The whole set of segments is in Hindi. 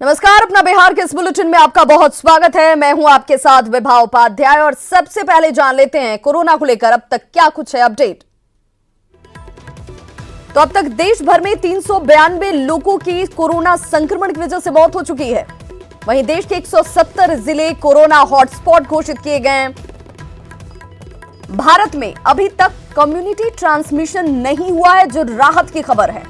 नमस्कार, अपना बिहार के इस बुलेटिन में आपका बहुत स्वागत है। मैं हूं आपके साथ विभा उपाध्याय और सबसे पहले जान लेते हैं कोरोना को लेकर अब तक क्या कुछ है अपडेट। तो अब तक देश भर में 392 लोगों की कोरोना संक्रमण की वजह से मौत हो चुकी है। वहीं देश के 170 जिले कोरोना हॉटस्पॉट घोषित किए गए हैं। भारत में अभी तक कम्युनिटी ट्रांसमिशन नहीं हुआ है, जो राहत की खबर है।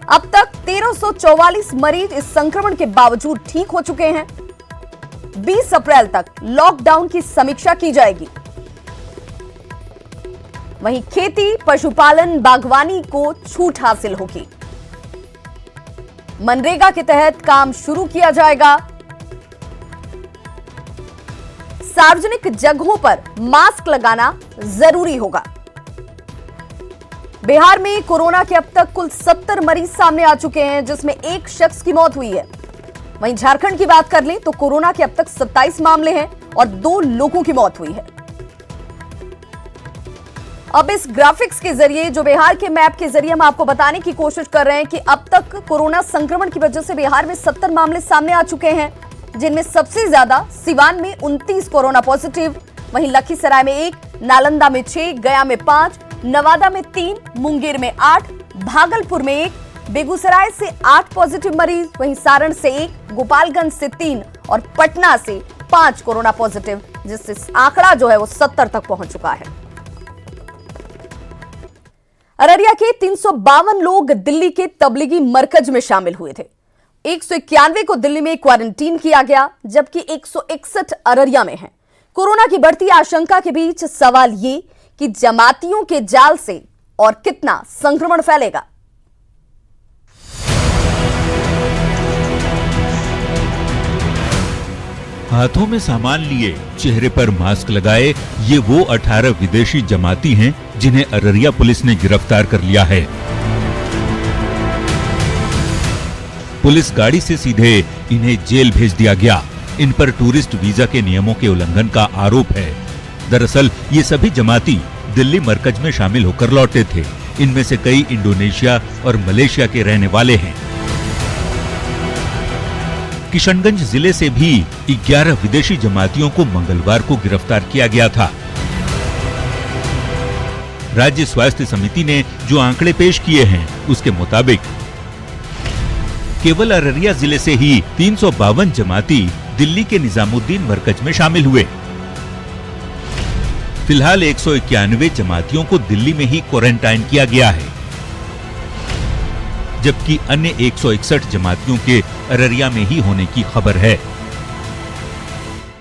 अब तक 1344 मरीज इस संक्रमण के बावजूद ठीक हो चुके हैं। 20 अप्रैल तक लॉकडाउन की समीक्षा की जाएगी। वहीं खेती, पशुपालन, बागवानी को छूट हासिल होगी। मनरेगा के तहत काम शुरू किया जाएगा। सार्वजनिक जगहों पर मास्क लगाना जरूरी होगा। बिहार में कोरोना के अब तक कुल 70 मरीज सामने आ चुके हैं, जिसमें एक शख्स की मौत हुई है। वहीं झारखंड की बात कर लें तो कोरोना के अब तक 27 मामले हैं और 2 लोगों की मौत हुई है। अब इस ग्राफिक्स के जरिए, जो बिहार के मैप के जरिए हम आपको बताने की कोशिश कर रहे हैं कि अब तक कोरोना संक्रमण की वजह से बिहार में 70 मामले सामने आ चुके हैं, जिनमें सबसे ज्यादा सिवान में 29 कोरोना पॉजिटिव, वहीं लखीसराय में 1, नालंदा में 6, गया में 5, नवादा में 3, मुंगेर में 8, भागलपुर में 1, बेगूसराय से 8 पॉजिटिव मरीज, वहीं सारण से 1, गोपालगंज से 3 और पटना से 5 कोरोना पॉजिटिव, जिससे आंकड़ा जो है वो 70 तक पहुंच चुका है। अररिया के 352 लोग दिल्ली के तबलीगी मरकज में शामिल हुए थे। 191 को दिल्ली में क्वारंटीन किया गया, जबकि 161 अररिया में हैं। कोरोना की बढ़ती आशंका के बीच सवाल ये कि जमातियों के जाल से और कितना संक्रमण फैलेगा। हाथों में सामान लिए, चेहरे पर मास्क लगाए, ये वो 18 विदेशी जमाती हैं जिन्हें अररिया पुलिस ने गिरफ्तार कर लिया है। पुलिस गाड़ी से सीधे इन्हें जेल भेज दिया गया। इन पर टूरिस्ट वीजा के नियमों के उल्लंघन का आरोप है। दरअसल ये सभी जमाती दिल्ली मरकज में शामिल होकर लौटे थे। इनमें से कई इंडोनेशिया और मलेशिया के रहने वाले हैं। किशनगंज जिले से भी 11 विदेशी जमातियों को मंगलवार को गिरफ्तार किया गया था। राज्य स्वास्थ्य समिति ने जो आंकड़े पेश किए हैं, उसके मुताबिक केवल अररिया जिले से ही 352 जमाती दिल्ली के निजामुद्दीन मरकज में शामिल हुए। फिलहाल 191 जमातियों को दिल्ली में ही क्वारंटाइन किया गया है, जबकि अन्य 161 जमातियों के अररिया में ही होने की खबर है।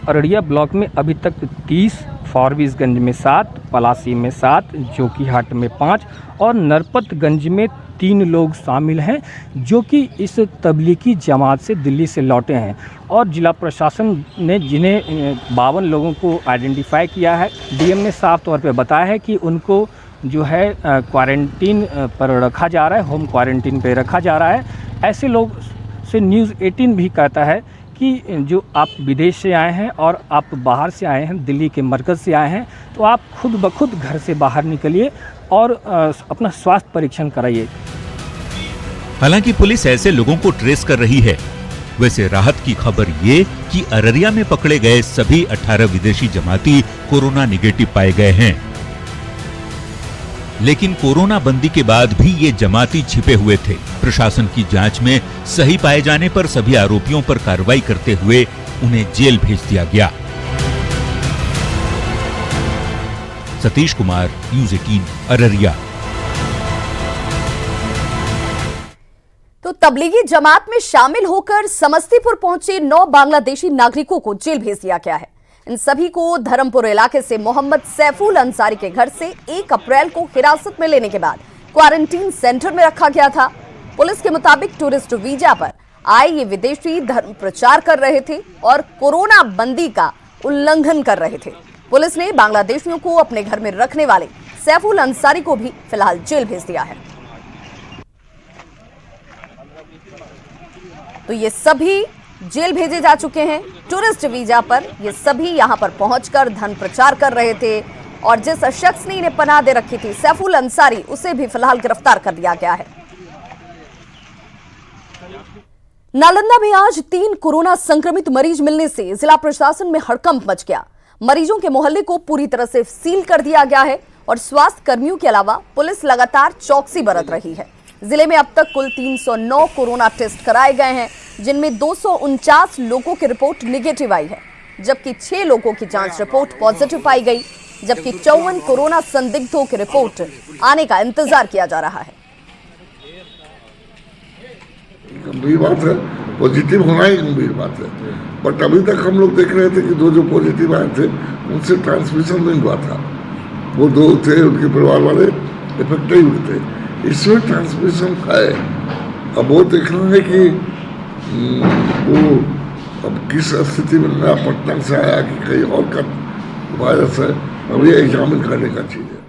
अररिया ब्लॉक में अभी तक 30, फारबिसगंज में 7, पलासी में 7, जोकीहाट में 5 और नरपतगंज में 3 लोग शामिल हैं, जो कि इस तबलीगी जमात से दिल्ली से लौटे हैं। और जिला प्रशासन ने जिन्हें 52 लोगों को आइडेंटिफाई किया है, डीएम ने साफ तौर पे बताया है कि उनको जो है क्वारंटीन पर रखा जा रहा है, होम क्वारंटीन पे रखा जा रहा है। ऐसे लोग से न्यूज़ 18 भी कहता है कि जो आप विदेश से आए हैं और आप बाहर से आए हैं, दिल्ली के मरकज़ से आए हैं, तो आप खुद ब खुद घर से बाहर निकलिए और अपना स्वास्थ्य परीक्षण कराइए। हालांकि पुलिस ऐसे लोगों को ट्रेस कर रही है। वैसे राहत की खबर ये कि अररिया में पकड़े गए सभी 18 विदेशी जमाती कोरोना निगेटिव पाए गए हैं। लेकिन कोरोना बंदी के बाद भी ये जमाती छिपे हुए थे। प्रशासन की जांच में सही पाए जाने पर सभी आरोपियों पर कार्रवाई करते हुए उन्हें जेल भेज दिया गया। सतीश कुमार, न्यूज़ 18, अररिया। तो तबलीगी जमात में शामिल होकर समस्तीपुर पहुंचे 9 बांग्लादेशी नागरिकों को जेल भेज दिया गया है। इन सभी को धर्मपुर इलाके से मोहम्मद सैफुल अंसारी के घर से 1 अप्रैल को हिरासत में लेने के बाद क्वारंटीन सेंटर में रखा गया था। पुलिस के मुताबिक टूरिस्ट वीजा पर आए ये विदेशी धर्म प्रचार कर रहे थे और कोरोना बंदी का उल्लंघन कर रहे थे। पुलिस ने बांग्लादेशियों को अपने घर में रखने वाले सैफुल अंसारी को भी फिलहाल जेल भेज दिया है। तो ये सभी जेल भेजे जा चुके हैं टूरिस्ट वीजा पर। ये सभी यहां पर पहुंचकर धन प्रचार कर रहे थे और जिस शख्स ने इन्हें पनाह दे रखी थी, सैफुल अंसारी, उसे भी फिलहाल गिरफ्तार कर लिया गया है। नालंदा में आज 3 कोरोना संक्रमित मरीज मिलने से जिला प्रशासन में हड़कंप मच गया। मरीजों के मोहल्ले को पूरी तरह से सील कर दिया गया है और स्वास्थ्य कर्मियों के अलावा पुलिस लगातार चौकसी बरत रही है। जिले में अब तक कुल 309 कोरोना टेस्ट कराए गए हैं, जिनमें 249 लोगों की रिपोर्ट निगेटिव आई है, जबकि 6 लोगों की जांच रिपोर्ट पॉजिटिव पाई गई, जबकि 54 कोरोना संदिग्धों की रिपोर्ट आने का इंतजार किया जा रहा है। गंभीर बात है, पॉजिटिव होना ही गंभीर बात है। बट अभी तक हम लोग देख रहे थे कि जो पॉजिटिव आए थे उनसे ट्रांसमिशन नहीं हुआ था। वो 2 थे, उनके परिवार वाले इफेक्ट नहीं हुए थे। इसमें ट्रांसमिशन है। अब वो देखना है कि वो अब किस स्थिति में नया पटना से आया कि कहीं और का वायरस है, अब ये एग्जामिन करने का चीज है।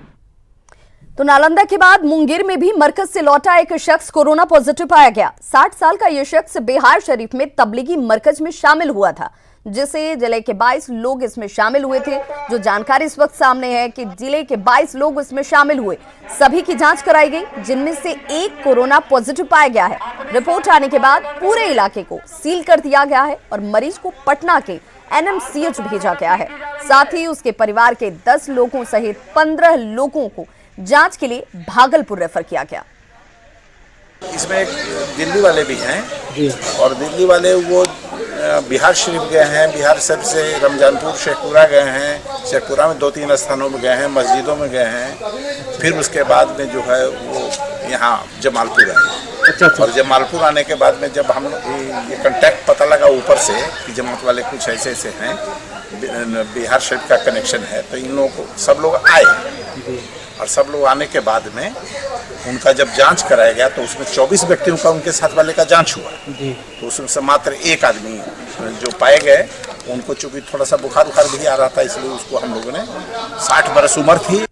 तो नालंदा के बाद मुंगेर में भी मरकज से लौटा एक शख्स कोरोना पॉजिटिव पाया गया। 60 साल का यह शख्स बिहार शरीफ में तबलीगी मरकज में शामिल हुआ था, जिसे जिले के 22 लोग इसमें शामिल हुए थे। जो जानकारी इस वक्त सामने है कि जिले के 22 लोग इसमें शामिल हुए, सभी की जांच कराई गई, जिनमें से 1 कोरोना पॉजिटिव पाया गया है। रिपोर्ट आने के बाद पूरे इलाके को सील कर दिया गया है और मरीज को पटना के NMCH भेजा गया है। साथ ही उसके परिवार के 10 लोगों सहित 15 लोगों को जांच के लिए भागलपुर रेफर किया गया। इसमें एक दिल्ली वाले भी हैं और दिल्ली वाले वो बिहार शरीफ गए हैं, बिहार शरीफ से रमजानपुर शेखपुरा गए हैं, शेखपुरा में 2-3 स्थानों में गए हैं, मस्जिदों में गए हैं, फिर उसके बाद में जो है वो यहाँ जमालपुर आए। अच्छा। और जमालपुर आने के बाद में जब हम ये कांटेक्ट पता लगा ऊपर से कि जमात वाले कुछ ऐसे ऐसे हैं, बिहार शरीफ का कनेक्शन है, तो इन लोगों को सब लोग आए और सब लोग आने के बाद में उनका जब जांच कराया गया तो उसमें 24 व्यक्तियों का उनके साथ वाले का जांच हुआ जी। तो उसमें से मात्र 1 आदमी जो पाए गए, उनको चूंकि थोड़ा सा बुखार भी आ रहा था, इसलिए उसको हम लोगों ने 60 बरस उम्र थी।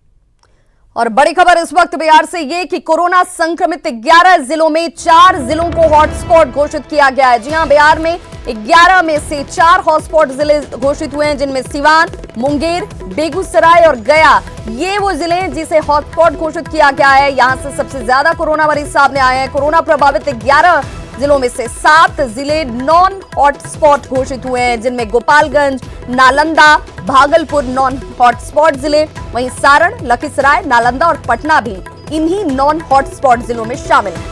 और बड़ी खबर इस वक्त बिहार से ये कि कोरोना संक्रमित 11 जिलों में 4 जिलों को हॉटस्पॉट घोषित किया गया है। जी हां, बिहार में 11 में से 4 हॉटस्पॉट जिले घोषित हुए हैं, जिनमें सिवान, मुंगेर, बेगूसराय और गया, ये वो जिले हैं जिसे हॉटस्पॉट घोषित किया गया है। यहां से सबसे ज्यादा कोरोना मरीज सामने आए हैं। कोरोना प्रभावित 11 जिलों में से 7 जिले नॉन हॉटस्पॉट घोषित हुए हैं, जिनमें गोपालगंज, नालंदा, भागलपुर नॉन हॉटस्पॉट जिले, वहीं सारण, लखीसराय, नालंदा और पटना भी इन्हीं नॉन हॉटस्पॉट जिलों में शामिल हैं।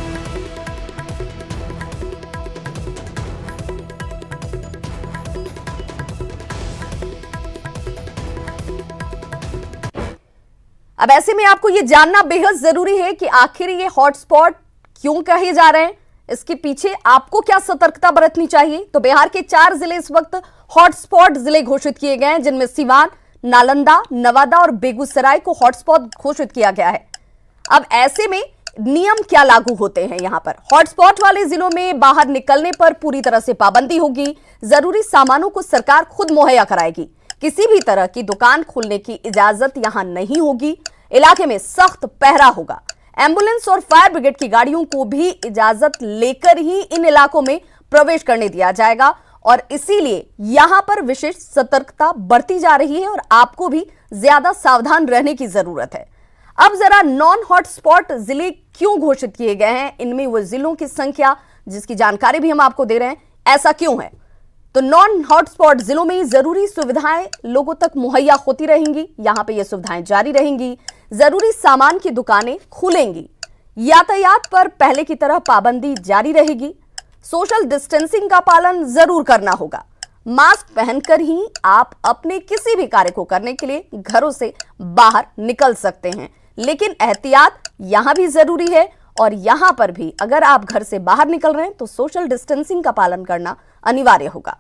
अब ऐसे में आपको यह जानना बेहद जरूरी है कि आखिर ये हॉटस्पॉट क्यों कहे जा रहे हैं, इसके पीछे आपको क्या सतर्कता बरतनी चाहिए। तो बिहार के 4 जिले इस वक्त हॉटस्पॉट जिले घोषित किए गए हैं, जिनमें सिवान, नालंदा, नवादा और बेगूसराय को हॉटस्पॉट घोषित किया गया है। अब ऐसे में नियम क्या लागू होते हैं यहाँ पर? हॉटस्पॉट वाले जिलों में बाहर निकलने पर पूरी तरह से पाबंदी होगी। जरूरी सामानों को सरकार खुद मुहैया कराएगी। किसी भी तरह की दुकान खोलने की इजाजत यहां नहीं होगी। इलाके में सख्त पहरा होगा। एम्बुलेंस और फायर ब्रिगेड की गाड़ियों को भी इजाजत लेकर ही इन इलाकों में प्रवेश करने दिया जाएगा और इसीलिए यहां पर विशेष सतर्कता बरती जा रही है और आपको भी ज्यादा सावधान रहने की जरूरत है। अब जरा नॉन हॉटस्पॉट जिले क्यों घोषित किए गए हैं, इनमें वो जिलों की संख्या जिसकी जानकारी भी हम आपको दे रहे हैं, ऐसा क्यों है? तो नॉन हॉटस्पॉट जिलों में जरूरी सुविधाएं लोगों तक मुहैया होती रहेंगी। यहां पे ये सुविधाएं जारी रहेंगी। जरूरी सामान की दुकानें खुलेंगी। यातायात पर पहले की तरह पाबंदी जारी रहेगी। सोशल डिस्टेंसिंग का पालन जरूर करना होगा। मास्क पहनकर ही आप अपने किसी भी कार्य को करने के लिए घरों से बाहर निकल सकते हैं, लेकिन एहतियात यहां भी जरूरी है। और यहां पर भी अगर आप घर से बाहर निकल रहे हैं तो सोशल डिस्टेंसिंग का पालन करना अनिवार्य होगा।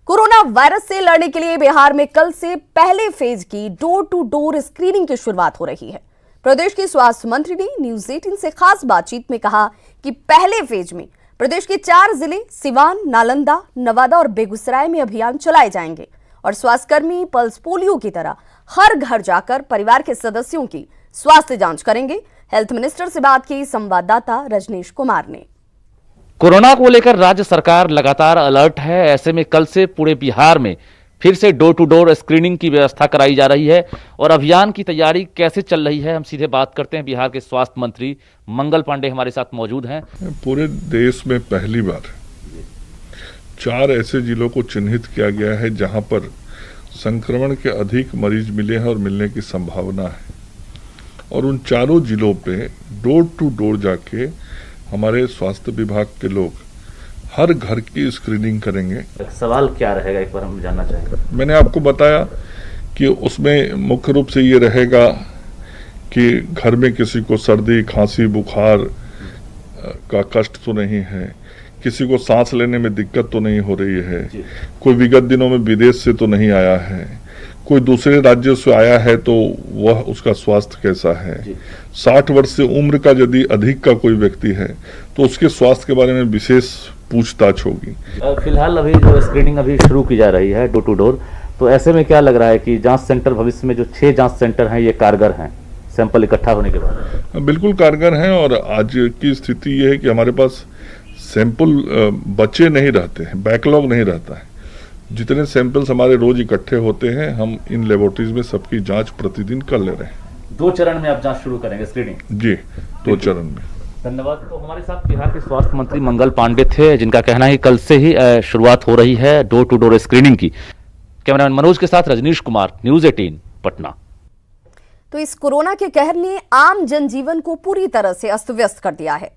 कोरोना वायरस से लड़ने के लिए बिहार में कल से पहले फेज की डोर टू डोर स्क्रीनिंग की शुरुआत हो रही है। प्रदेश के स्वास्थ्य मंत्री ने न्यूज 18 से खास बातचीत में कहा कि पहले फेज में प्रदेश के 4 जिले सिवान, नालंदा, नवादा और बेगूसराय में अभियान चलाए जाएंगे और स्वास्थ्यकर्मी पल्स पोलियो की तरह हर घर जाकर परिवार के सदस्यों की स्वास्थ्य जांच करेंगे। हेल्थ मिनिस्टर से बात की संवाददाता रजनीश कुमार ने। कोरोना को लेकर राज्य सरकार लगातार अलर्ट है। ऐसे में कल से पूरे बिहार में फिर से डोर टू डोर स्क्रीनिंग की व्यवस्था कराई जा रही है और अभियान की तैयारी कैसे चल रही है, हम सीधे बात करते हैं। बिहार के स्वास्थ्य मंत्री मंगल पांडे हमारे साथ मौजूद हैं। पूरे देश में पहली बार 4 ऐसे जिलों को चिन्हित किया गया है जहां पर संक्रमण के अधिक मरीज मिले हैं और मिलने की संभावना है, और उन चारों जिलों पे डोर टू डोर जाके हमारे स्वास्थ्य विभाग के लोग हर घर की स्क्रीनिंग करेंगे। सवाल क्या रहेगा, एक बार हम जानना चाहेंगे। मैंने आपको बताया कि उसमें मुख्य रूप से ये रहेगा कि घर में किसी को सर्दी, खांसी, बुखार का कष्ट तो नहीं है, किसी को सांस लेने में दिक्कत तो नहीं हो रही है, कोई विगत दिनों में विदेश से तो नहीं आया है, कोई दूसरे राज्यों से आया है तो वह उसका स्वास्थ्य कैसा है, 60 वर्ष से उम्र का यदि अधिक का कोई व्यक्ति है तो उसके स्वास्थ्य के बारे में विशेष पूछताछ होगी। फिलहाल अभी जो स्क्रीनिंग अभी शुरू की जा रही है डोर टू डोर, तो ऐसे में क्या लग रहा है कि जांच सेंटर भविष्य में जो 6 जांच सेंटर हैं ये कारगर हैं सैंपल इकट्ठा होने के बाद? बिल्कुल कारगर हैं, और आज की स्थिति ये है कि हमारे पास सैंपल बचे नहीं रहते हैं, बैकलॉग नहीं रहता है। जितने सैंपल्स हमारे रोज इकट्ठे होते हैं हम इन लेबोरेटरीज में सबकी जांच प्रतिदिन कर ले रहे हैं। 2 चरण में आप जांच शुरू करेंगे स्क्रीनिंग? जी, 2 चरण में। धन्यवाद। तो हमारे साथ बिहार के स्वास्थ्य मंत्री मंगल पांडे थे, जिनका कहना है कल से ही शुरुआत हो रही है डोर टू डोर स्क्रीनिंग की। कैमरामैन मनोज के साथ रजनीश कुमार, न्यूज़ 18 पटना। तो इस कोरोना के कहर ने आम जनजीवन को पूरी तरह से अस्त व्यस्त कर दिया है।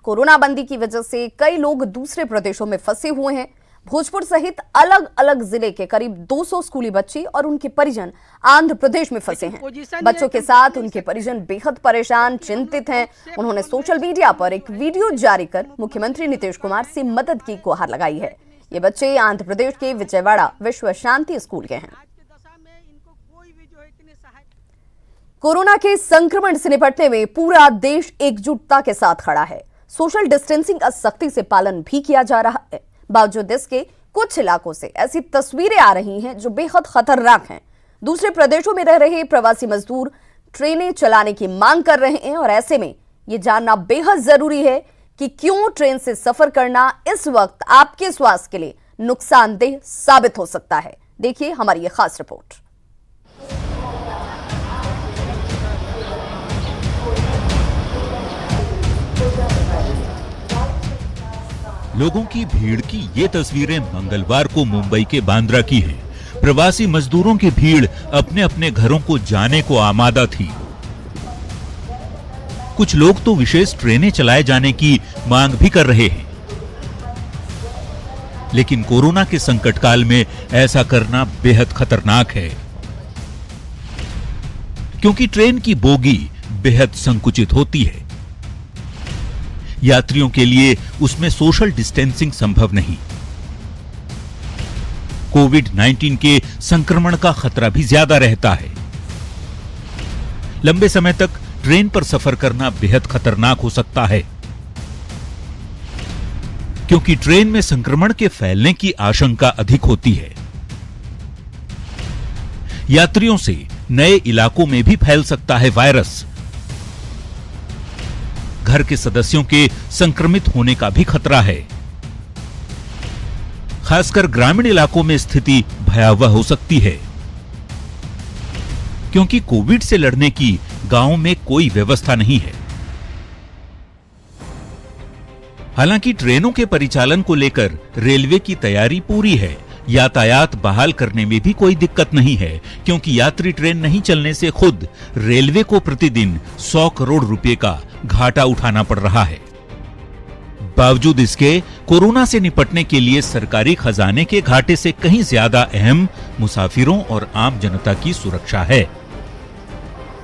कोरोना बंदी की वजह से कई लोग दूसरे प्रदेशों में फंसे हुए हैं। भोजपुर सहित अलग अलग जिले के करीब 200 स्कूली बच्चे और उनके परिजन आंध्र प्रदेश में फंसे हैं। बच्चों के साथ उनके परिजन बेहद परेशान, चिंतित हैं। उन्होंने सोशल मीडिया पर एक वीडियो जारी कर मुख्यमंत्री नीतीश कुमार से मदद की गुहार लगाई है। ये बच्चे आंध्र प्रदेश के विजयवाड़ा विश्व शांति स्कूल के हैं। कोरोना के संक्रमण से निपटने में पूरा देश एकजुटता के साथ खड़ा है। सोशल डिस्टेंसिंग का सख्ती से पालन भी किया जा रहा है। बावजूद इसके कुछ इलाकों से ऐसी तस्वीरें आ रही हैं जो बेहद खतरनाक हैं। दूसरे प्रदेशों में रह रहे प्रवासी मजदूर ट्रेनें चलाने की मांग कर रहे हैं, और ऐसे में यह जानना बेहद जरूरी है कि क्यों ट्रेन से सफर करना इस वक्त आपके स्वास्थ्य के लिए नुकसानदेह साबित हो सकता है। देखिए हमारी ये खास रिपोर्ट। लोगों की भीड़ की ये तस्वीरें मंगलवार को मुंबई के बांद्रा की हैं। प्रवासी मजदूरों की भीड़ अपने अपने घरों को जाने को आमादा थी। कुछ लोग तो विशेष ट्रेनें चलाए जाने की मांग भी कर रहे हैं, लेकिन कोरोना के संकट काल में ऐसा करना बेहद खतरनाक है, क्योंकि ट्रेन की बोगी बेहद संकुचित होती है। यात्रियों के लिए उसमें सोशल डिस्टेंसिंग संभव नहीं। कोविड-19 के संक्रमण का खतरा भी ज्यादा रहता है। लंबे समय तक ट्रेन पर सफर करना बेहद खतरनाक हो सकता है, क्योंकि ट्रेन में संक्रमण के फैलने की आशंका अधिक होती है। यात्रियों से नए इलाकों में भी फैल सकता है वायरस। घर के सदस्यों के संक्रमित होने का भी खतरा है। खासकर ग्रामीण इलाकों में स्थिति भयावह हो सकती है, क्योंकि कोविड से लड़ने की गांव में कोई व्यवस्था नहीं है। हालांकि ट्रेनों के परिचालन को लेकर रेलवे की तैयारी पूरी है। यातायात बहाल करने में भी कोई दिक्कत नहीं है, क्योंकि यात्री ट्रेन नहीं चलने से खुद रेलवे को प्रतिदिन 100 करोड़ रुपए का घाटा उठाना पड़ रहा है। बावजूद इसके कोरोना से निपटने के लिए सरकारी खजाने के घाटे से कहीं ज्यादा अहम मुसाफिरों और आम जनता की सुरक्षा है।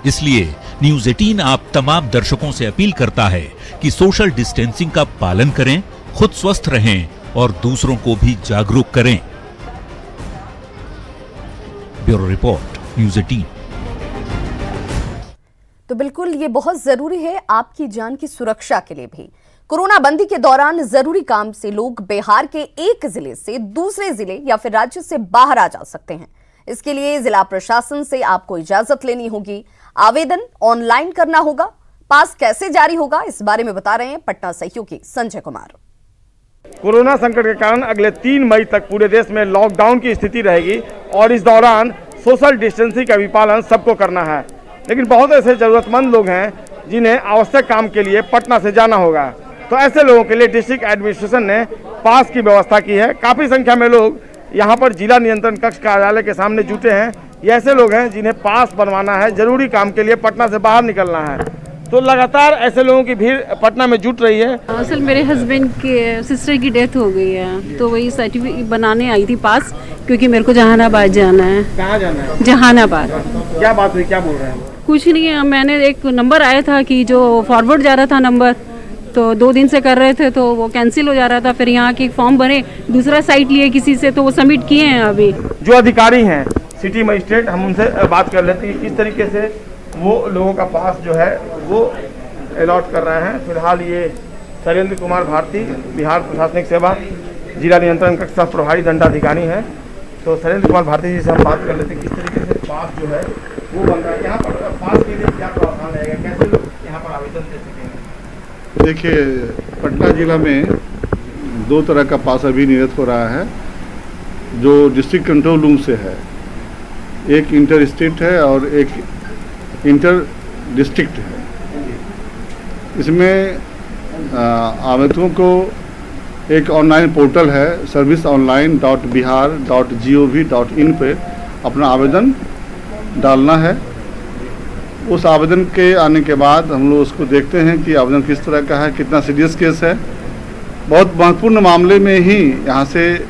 इसलिए न्यूज़ 18 आप तमाम दर्शकों से अपील करता है कि सोशल डिस्टेंसिंग का पालन करें, खुद स्वस्थ रहें और दूसरों को भी जागरूक करें। Bureau report, news 18। तो बिल्कुल ये बहुत जरूरी है आपकी जान की सुरक्षा के लिए भी। कोरोना बंदी के दौरान जरूरी काम से लोग बिहार के एक जिले से दूसरे जिले या फिर राज्य से बाहर आ जा सकते हैं। इसके लिए जिला प्रशासन से आपको इजाजत लेनी होगी, आवेदन ऑनलाइन करना होगा। पास कैसे जारी होगा, इस बारे में बता रहे हैं पटना सहयोगी संजय कुमार। कोरोना संकट के कारण अगले 3 मई तक पूरे देश में लॉकडाउन की स्थिति रहेगी और इस दौरान सोशल डिस्टेंसिंग का भी पालन सबको करना है। लेकिन बहुत ऐसे जरूरतमंद लोग हैं जिन्हें आवश्यक काम के लिए पटना से जाना होगा, तो ऐसे लोगों के लिए डिस्ट्रिक्ट एडमिनिस्ट्रेशन ने पास की व्यवस्था की है। काफ़ी संख्या में लोग यहाँ पर जिला नियंत्रण कक्ष कार्यालय के सामने जुटे हैं। ये ऐसे लोग हैं जिन्हें पास बनवाना है, जरूरी काम के लिए पटना से बाहर निकलना है। तो लगातार ऐसे लोगों की भीड़ पटना में जुट रही है। असल मेरे हस्बैंड के सिस्टर की डेथ हो गई है, तो वही सर्टिफिकेट बनाने आई थी पास, क्योंकि मेरे को जहानाबाद जाना है। कहाँ जाना है? जहानाबाद। क्या बात हुई, क्या बोल रहे हैं? कुछ नहीं है, मैंने एक नंबर आया था कि जो फॉरवर्ड जा रहा था नंबर, तो 2 दिन से कर रहे थे तो वो कैंसिल हो जा रहा था। फिर यहाँ के फॉर्म भरे, दूसरा साइट लिए किसी से, तो वो सबमिट किए हैं अभी। जो अधिकारी हैं सिटी मजिस्ट्रेट, हम उनसे बात कर लेते हैं किस तरीके से वो लोगों का पास जो है वो अलॉट कर रहे हैं। फिलहाल ये शैलेंद्र कुमार भारती, बिहार प्रशासनिक सेवा जिला नियंत्रण कक्ष सह प्रभारी दंडाधिकारी हैं। तो शैलेंद्र कुमार भारती जी से हम बात कर लेते हैं किस तरीके से पास जो है वो बन रहा है। यहाँ पर पास के लिए क्या प्रावधान रहेगा, कैसे लोग यहाँ पर आवेदन दे सकेंगे? देखिए, पटना जिला में 2 तरह का पास अभी निर्गत हो रहा है, जो डिस्ट्रिक्ट कंट्रोल रूम से है। एक इंटर स्टेट है और एक इंटर डिस्ट्रिक्ट है। इसमें आवेदकों को एक ऑनलाइन पोर्टल है serviceonline.bihar.gov.in पे अपना आवेदन डालना है। उस आवेदन के आने के बाद हम लोग उसको देखते हैं कि आवेदन किस तरह का है, कितना सीरियस केस है। बहुत महत्वपूर्ण मामले में ही यहाँ से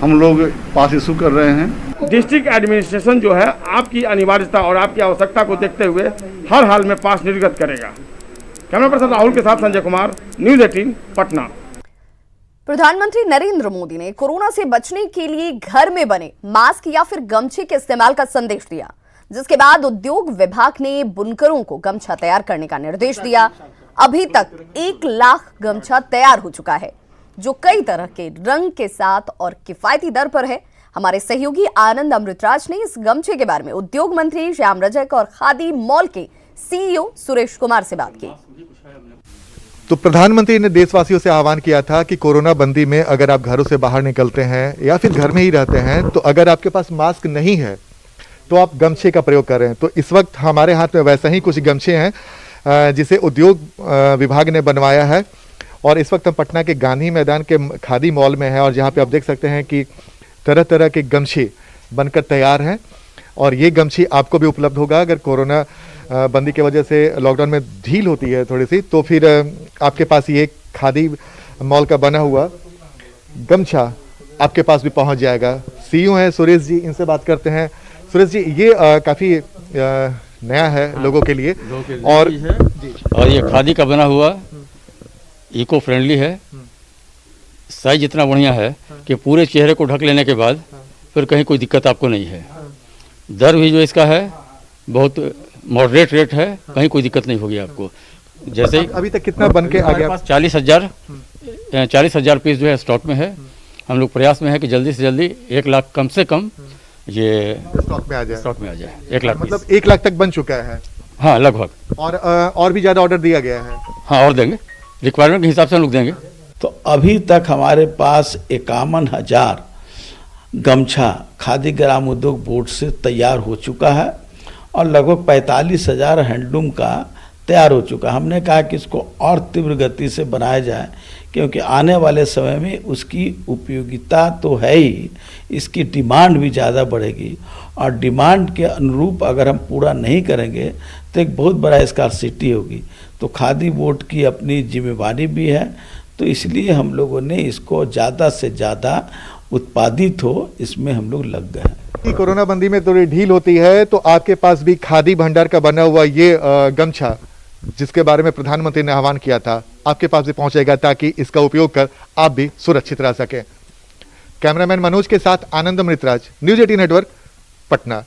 हम लोग पास इशू कर रहे हैं। डिस्ट्रिक्ट एडमिनिस्ट्रेशन जो है आपकी अनिवार्यता और आपकी आवश्यकता को देखते हुए हर हाल में पास निर्गत करेगा। कैमरा पर्सन राहुल के साथ संजय कुमार, न्यूज़ 18 पटना। प्रधानमंत्री नरेंद्र मोदी ने कोरोना से बचने के लिए घर में बने मास्क या फिर गमछे के इस्तेमाल का संदेश दिया, जिसके बाद उद्योग विभाग ने बुनकरों को गमछा तैयार करने का निर्देश दिया। अभी तक 1 लाख गमछा तैयार हो चुका है, जो कई तरह के रंग के साथ और किफायती दर पर है। हमारे सहयोगी आनंद अमृतराज ने इस गमछे के बारे में उद्योग मंत्री श्याम रजक और खादी मॉल के सीईओ सुरेश कुमार से बात की। तो प्रधानमंत्री ने देशवासियों से आह्वान किया था कि कोरोना बंदी में अगर आप घरों से बाहर निकलते हैं या फिर घर में ही रहते हैं, तो अगर आपके पास मास्क नहीं है तो आप गमछे का प्रयोग करें। तो इस वक्त हमारे हाथ में वैसा ही कुछ गमछे हैं जिसे उद्योग विभाग ने बनवाया है, और इस वक्त हम पटना के गांधी मैदान के खादी मॉल में हैं, और जहाँ पे आप देख सकते हैं कि तरह तरह के गमछे बनकर तैयार हैं। और ये गमछे आपको भी उपलब्ध होगा। अगर कोरोना बंदी की वजह से लॉकडाउन में ढील होती है थोड़ी सी, तो फिर आपके पास ये खादी मॉल का बना हुआ गमछा आपके पास भी पहुंच जाएगा। सीईओ हैं सुरेश जी, इनसे बात करते हैं। सुरेश जी, ये काफ़ी नया है लोगों के लिए, और ये खादी का बना हुआ इको फ्रेंडली है। साइज इतना बढ़िया है कि पूरे चेहरे को ढक लेने के बाद फिर कहीं कोई दिक्कत आपको नहीं है। दर भी जो इसका है बहुत मॉडरेट रेट है, कहीं कोई दिक्कत नहीं होगी आपको। जैसे अभी तक कितना बन के आ गया? 40,000 पीस जो है स्टॉक में है। हम लोग प्रयास में है कि जल्दी से जल्दी 1 लाख कम से कम ये स्टॉक में आ जाए। 1 लाख मतलब 1 लाख तक बन चुका है? हाँ, लगभग। और भी ज़्यादा ऑर्डर दिया गया है? हाँ, और देंगे, रिक्वायरमेंट के हिसाब से हम लोग देंगे। तो अभी तक हमारे पास 51,000 गमछा खादी ग्राम उद्योग बोर्ड से तैयार हो चुका है, और लगभग 45,000 हैंडलूम का तैयार हो चुका है। हमने कहा कि इसको और तीव्र गति से बनाया जाए, क्योंकि आने वाले समय में उसकी उपयोगिता तो है ही, इसकी डिमांड भी ज़्यादा बढ़ेगी, और डिमांड के अनुरूप अगर हम पूरा नहीं करेंगे तो एक बहुत बड़ा स्कार्सिटी होगी। तो खादी बोर्ड की अपनी जिम्मेवारी भी है, तो इसलिए हम लोगों ने इसको ज़्यादा से ज़्यादा उत्पादित हो, इसमें हम लोग लग गए हैं। कोरोना बंदी में थोड़ी ढील होती है, तो आपके पास भी खादी भंडार का बना हुआ ये गमछा, जिसके बारे में प्रधानमंत्री ने आह्वान किया था, आपके पास भी पहुंचेगा, ताकि इसका उपयोग कर आप भी सुरक्षित रह सकें। कैमरामैन मनोज के साथ आनंद अमृतराज, न्यूज़ 18 नेटवर्क, पटना।